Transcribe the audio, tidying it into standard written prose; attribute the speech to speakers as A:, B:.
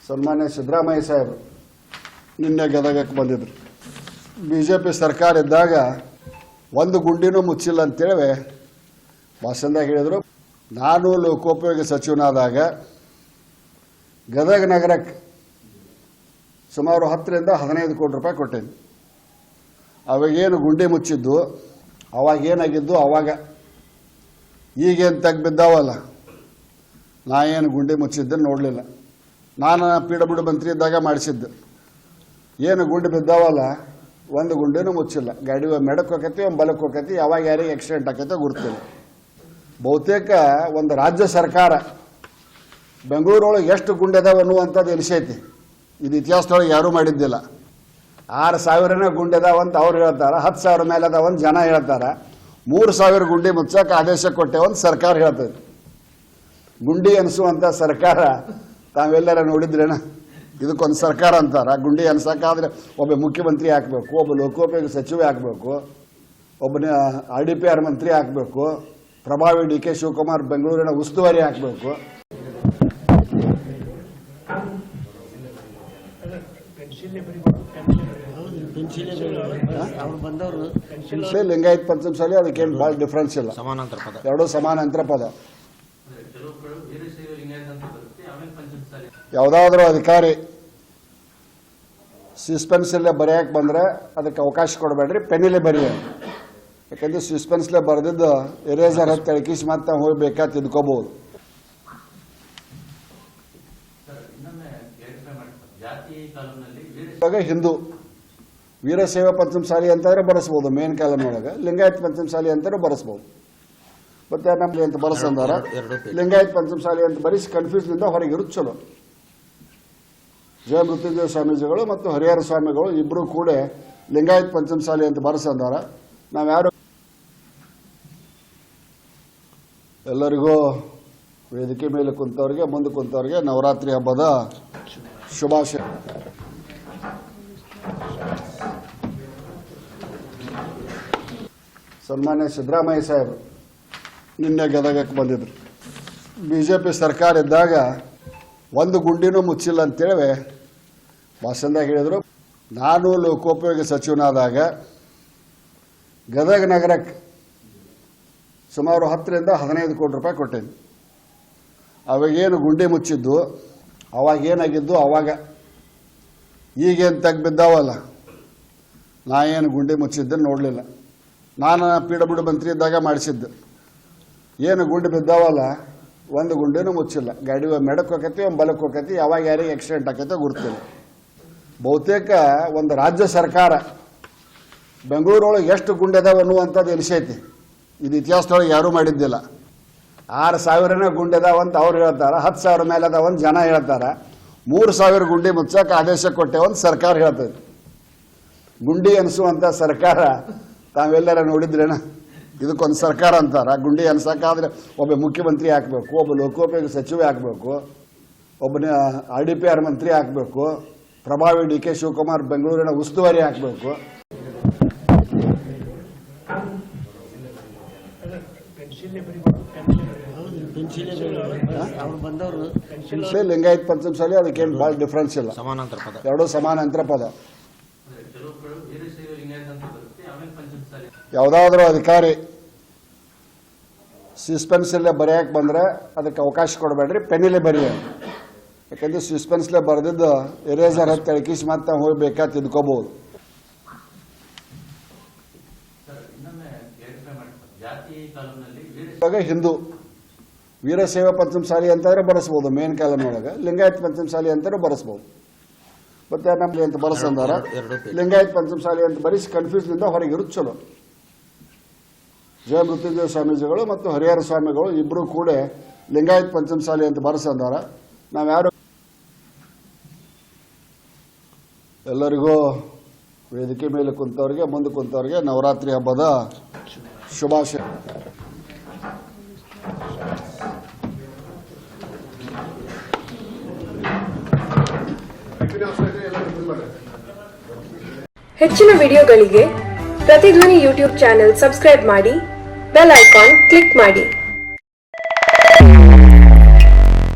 A: ಸನ್ಮಾನ್ಯ ಸಿದ್ದರಾಮಯ್ಯ ಸಾಹೇಬರು ನಿನ್ನೆ ಗದಗಕ್ಕೆ ಬಂದಿದ್ರು. ಬಿಜೆಪಿ ಸರ್ಕಾರ ಇದ್ದಾಗ ಒಂದು ಗುಂಡಿನೂ ಮುಚ್ಚಿಲ್ಲ ಅಂತೇಳಿ ಭಾಷಣದಾಗ ಹೇಳಿದರು. ನಾನು ಲೋಕೋಪಯೋಗಿ ಸಚಿವನಾದಾಗ ಗದಗ ನಗರಕ್ಕೆ ಸುಮಾರು 10 ರಿಂದ 15 ಕೋಟಿ ರೂಪಾಯಿ ಕೊಟ್ಟೇನೆ. ಅವಾಗೇನು ಗುಂಡಿ ಮುಚ್ಚಿದ್ದು, ಅವಾಗೇನಾಗಿದ್ದು ಅವಾಗ, ಈಗೇನು ತೆಗ್ಬಿದ್ದಾವಲ್ಲ, ನಾ ಏನು ಗುಂಡಿ ಮುಚ್ಚಿದ್ದನ್ನು ನೋಡಲಿಲ್ಲ. ನಾನು PWD ಮಂತ್ರಿ ಇದ್ದಾಗ ಮಾಡಿಸಿದ್ದು. ಏನು ಗುಂಡಿ ಬಿದ್ದಾವಲ್ಲ, ಒಂದು ಗುಂಡಿನೂ ಮುಚ್ಚಿಲ್ಲ. ಗಾಡಿ ಮೆಡಕ್ಕೆ ಹೋಗತಿ, ಒಂದು ಬಲಕ್ಕೆ ಹೋಗತಿ, ಯಾವಾಗ ಯಾರಿಗೆ ಆಕ್ಸಿಡೆಂಟ್ ಆಕೈತೆ ಗುರುತಿಲ್ಲ. ಬಹುತೇಕ ಒಂದು ರಾಜ್ಯ ಸರ್ಕಾರ ಬೆಂಗಳೂರೊಳಗೆ ಎಷ್ಟು ಗುಂಡಿ ಅದಾವ ಅನ್ನುವಂಥದ್ದು ಎನಿಸೈತಿ. ಇದು ಇತಿಹಾಸದೊಳಗೆ ಯಾರೂ ಮಾಡಿದ್ದಿಲ್ಲ. 6,000 ಗುಂಡಿ ಅದಾವಂತ ಅವ್ರು ಹೇಳ್ತಾರೆ, 10,000 ಮೇಲೆ ಅದಾವಂತ ಜನ ಹೇಳ್ತಾರೆ. 3,000 ಗುಂಡಿ ಮುಚ್ಚಕ್ಕೆ ಆದೇಶ ಕೊಟ್ಟೇವಂತ ಸರ್ಕಾರ ಹೇಳ್ತದೆ. ಗುಂಡಿ ಅನಿಸುವಂಥ ಸರ್ಕಾರ ತಾವೆಲ್ಲರ ನೋಡಿದ್ರೇನ? ಇದಕ್ಕೊಂದು ಸರ್ಕಾರ ಅಂತಾರ. ಗುಂಡಿ ಅನ್ಸಕ್ಕಾದ್ರೆ ಒಬ್ಬ ಮುಖ್ಯಮಂತ್ರಿ ಹಾಕಬೇಕು, ಒಬ್ಬ ಲೋಕೋಪಯೋಗಿ ಸಚಿವ ಹಾಕಬೇಕು, ಒಬ್ಬನ RDPR ಮಂತ್ರಿ ಹಾಕಬೇಕು, ಪ್ರಭಾವಿ DK ಶಿವಕುಮಾರ್ ಬೆಂಗಳೂರಿನ ಉಸ್ತುವಾರಿ ಹಾಕಬೇಕು. ಲಿಂಗಾಯತ್ ಪಂಚಮಸಾಲಿ ಅದಕ್ಕೇನು ಭಾಳ ಡಿಫ್ರೆನ್ಸ್ ಇಲ್ಲ, ಎರಡೂ ಸಮಾನಾಂತರ ಪದ. ಯಾವುದಾದ್ರೂ ಅಧಿಕಾರಿ ಸಸ್ಪೆನ್ಸಲ್ಲೇ ಬರೆಯಕ್ಕೆ ಬಂದರೆ ಅದಕ್ಕೆ ಅವಕಾಶ ಕೊಡಬೇಡ್ರಿ, ಪೆನ್ನಿಲ್ಲೇ ಬರೆಯ. ಯಾಕಂದ್ರೆ ಸಸ್ಪೆನ್ಸ್ಲೇ ಬರೆದಿದ್ದು ಎರೇಸರ್ ಹತ್ತು ಎಳಕಿಸಿ ಮತ್ತೆ ಹೋಗ್ಬೇಕಾ ತಿದ್ಕೋಬಹುದು. ಇವಾಗ ಹಿಂದೂ ವೀರಶೈವ ಪಂಚಮಸಾಲಿ ಅಂತಂದ್ರೆ ಬರೆಸ್ಬೋದು, ಮೇನ್ ಕಾಲಮ್ ಒಳಗೆ. ಲಿಂಗಾಯತ್ ಪಂಚಮಸಾಲಿ ಅಂತಾರೂ ಬರೆಸ್ಬೋದು. ಮತ್ತೆ ನಮ್ಗೆ ಅಂತ ಬರೆಸಂದಾರ ಲಿಂಗಾಯತ್ ಪಂಚಮಸಾಲಿ ಅಂತ ಬರೆಸಿ ಕನ್ಫ್ಯೂಸ್ನಿಂದ ಹೊರಗಿರುತ್ತ ಚಲೋ. ಜಯ ಮೃತ್ಯುಂಜಯ ಸ್ವಾಮೀಜಿಗಳು ಮತ್ತು ಹರಿಹರ ಸ್ವಾಮಿಗಳು ಇಬ್ಬರು ಕೂಡ ಲಿಂಗಾಯತ್ ಪಂಚಮಸಾಲಿ ಅಂತ ಬರೆಸಂದಾರ. ನಾವ್ಯಾರು ಎಲ್ಲರಿಗೂ ವೇದಿಕೆ ಮೇಲೆ ಕುಂತವ್ರಿಗೆ, ಮುಂದೆ ಕುಂತವ್ರಿಗೆ ನವರಾತ್ರಿ ಹಬ್ಬದ ಶುಭಾಶಯ. ಸನ್ಮಾನ್ಯ ಸಿದ್ದರಾಮಯ್ಯ ಸಾಹೇಬರು ನಿನ್ನೆ ಗದಗಕ್ಕೆ ಬಂದಿದ್ರು. ಬಿಜೆಪಿ ಸರ್ಕಾರ ಇದ್ದಾಗ ಒಂದು ಗುಂಡಿನೂ ಮುಚ್ಚಿಲ್ಲ ಅಂತೇಳಿ ಭಾಷಣದಾಗ ಹೇಳಿದರು. ನಾನು ಲೋಕೋಪಯೋಗಿ ಸಚಿವನಾದಾಗ ಗದಗ ನಗರಕ್ಕೆ ಸುಮಾರು 10 ರಿಂದ 15 ಕೋಟಿ ರೂಪಾಯಿ ಕೊಟ್ಟೇನೆ. ಅವಾಗೇನು ಗುಂಡಿ ಮುಚ್ಚಿದ್ದು, ಅವಾಗೇನಾಗಿದ್ದು ಅವಾಗ, ಈಗೇನು ತೆಗ್ಬಿದ್ದಾವಲ್ಲ, ನಾ ಏನು ಗುಂಡಿ ಮುಚ್ಚಿದ್ದನ್ನು ನೋಡಲಿಲ್ಲ. ನಾನು PWD ಮಂತ್ರಿ ಇದ್ದಾಗ ಮಾಡಿಸಿದ್ದು. ಏನು ಗುಂಡಿ ಬಿದ್ದಾವಲ್ಲ, ಒಂದು ಗುಂಡಿನೂ ಮುಚ್ಚಿಲ್ಲ. ಗಾಡಿ ಮೆಡಕ್ಕೆ ಹೋಗತಿ, ಒಂದು ಬಲಕ್ಕೆ ಹೋಗತಿ, ಯಾವಾಗ ಯಾರಿಗೆ ಆಕ್ಸಿಡೆಂಟ್ ಆಕೈತೆ ಗುರುತಿಲ್ಲ. ಬಹುತೇಕ ಒಂದು ರಾಜ್ಯ ಸರ್ಕಾರ ಬೆಂಗಳೂರೊಳಗೆ ಎಷ್ಟು ಗುಂಡಿ ಅದಾವ ಅನ್ನುವಂಥದ್ದು ಎನಿಸೈತಿ. ಇದು ಇತಿಹಾಸದೊಳಗೆ ಯಾರೂ ಮಾಡಿದ್ದಿಲ್ಲ. 6,000 ಗುಂಡಿ ಅದಾವಂತ ಅವ್ರು ಹೇಳ್ತಾರೆ, 10,000 ಮೇಲೆ ಅದಾವಂತ ಜನ ಹೇಳ್ತಾರೆ. 3,000 ಗುಂಡಿ ಮುಚ್ಚಕ್ಕೆ ಆದೇಶ ಕೊಟ್ಟೇವಂತ ಸರ್ಕಾರ ಹೇಳ್ತದೆ. ಗುಂಡಿ ಅನಿಸುವಂಥ ಸರ್ಕಾರ ತಾವೆಲ್ಲರ ನೋಡಿದ್ರೇನ? ಇದಕ್ಕೊಂದು ಸರ್ಕಾರ ಅಂತಾರ. ಗುಂಡಿ ಅನ್ಸಕ್ಕಾದ್ರೆ ಒಬ್ಬ ಮುಖ್ಯಮಂತ್ರಿ ಹಾಕಬೇಕು, ಒಬ್ಬ ಲೋಕೋಪಯೋಗಿ ಸಚಿವ ಹಾಕಬೇಕು, ಒಬ್ಬನ RDPR ಮಂತ್ರಿ ಹಾಕಬೇಕು, ಪ್ರಭಾವಿ DK ಶಿವಕುಮಾರ್ ಬೆಂಗಳೂರಿನ ಉಸ್ತುವಾರಿ ಹಾಕಬೇಕು. ಲಿಂಗಾಯತ್ ಪಂಚಮಸಾಲಿ ಅದಕ್ಕೇನು ಭಾಳ ಡಿಫ್ರೆನ್ಸ್ ಇಲ್ಲ, ಎರಡೂ ಸಮಾನಾಂತರ ಪದ. ಯಾವುದಾದ್ರೂ ಅಧಿಕಾರಿ ಸಸ್ಪೆನ್ಸಲ್ಲೇ ಬರೆಯಕ್ಕೆ ಬಂದರೆ ಅದಕ್ಕೆ ಅವಕಾಶ ಕೊಡಬೇಡ್ರಿ, ಪೆನ್ನಿಲ್ಲೇ ಬರೆಯ. ಯಾಕಂದ್ರೆ ಸಸ್ಪೆನ್ಸ್ಲೇ ಬರೆದಿದ್ದು ಎರೇಸರ್ ಹತ್ತು ಎಳಕಿಸಿ ಮತ್ತೆ ಹೋಗ್ಬೇಕಾ ತಿದ್ಕೋಬಹುದು. ಇವಾಗ ಹಿಂದೂ ವೀರಶೈವ ಪಂಚಮಸಾಲಿ ಅಂತಂದ್ರೆ ಬರೆಸ್ಬೋದು, ಮೇನ್ ಕಾಲಮ್ ಒಳಗೆ. ಲಿಂಗಾಯತ್ ಪಂಚಮಸಾಲಿ ಅಂತಾರೂ ಬರೆಸ್ಬೋದು. ಮತ್ತೆ ನಮ್ಗೆ ಅಂತ ಬರೆಸಂದಾರ ಲಿಂಗಾಯತ್ ಪಂಚಮಸಾಲಿ ಅಂತ ಬರೆಸಿ ಕನ್ಫ್ಯೂಸ್ನಿಂದ ಹೊರಗಿರುತ್ತ ಚಲೋ. ಜಯ ಮೃತ್ಯುಂಜಯ ಸ್ವಾಮೀಜಿಗಳು ಮತ್ತು ಹರಿಹರ ಸ್ವಾಮಿಗಳು ಇಬ್ಬರು ಕೂಡ ಲಿಂಗಾಯತ್ ಪಂಚಮಸಾಲಿ ಅಂತ ಬರೆಸಂದಾರ. ನಾವ್ಯಾರು ಎಲ್ಲರಿಗೂ ವೇದಿಕೆ ಮೇಲೆ ಕುಂತವ್ರಿಗೆ, ಮುಂದೆ ಕುಂತವ್ರಿಗೆ ನವರಾತ್ರಿ ಹಬ್ಬದ ಶುಭಾಶಯ.
B: ಹೆಚ್ಚಿನ ವಿಡಿಯೋಗಳಿಗೆ ಪ್ರತಿಧ್ವನಿ ಯೂಟ್ಯೂಬ್ ಚಾನೆಲ್ ಸಬ್ಸ್ಕ್ರೈಬ್ ಮಾಡಿ, ಬೆಲ್ ಐಕಾನ್ ಕ್ಲಿಕ್ ಮಾಡಿ.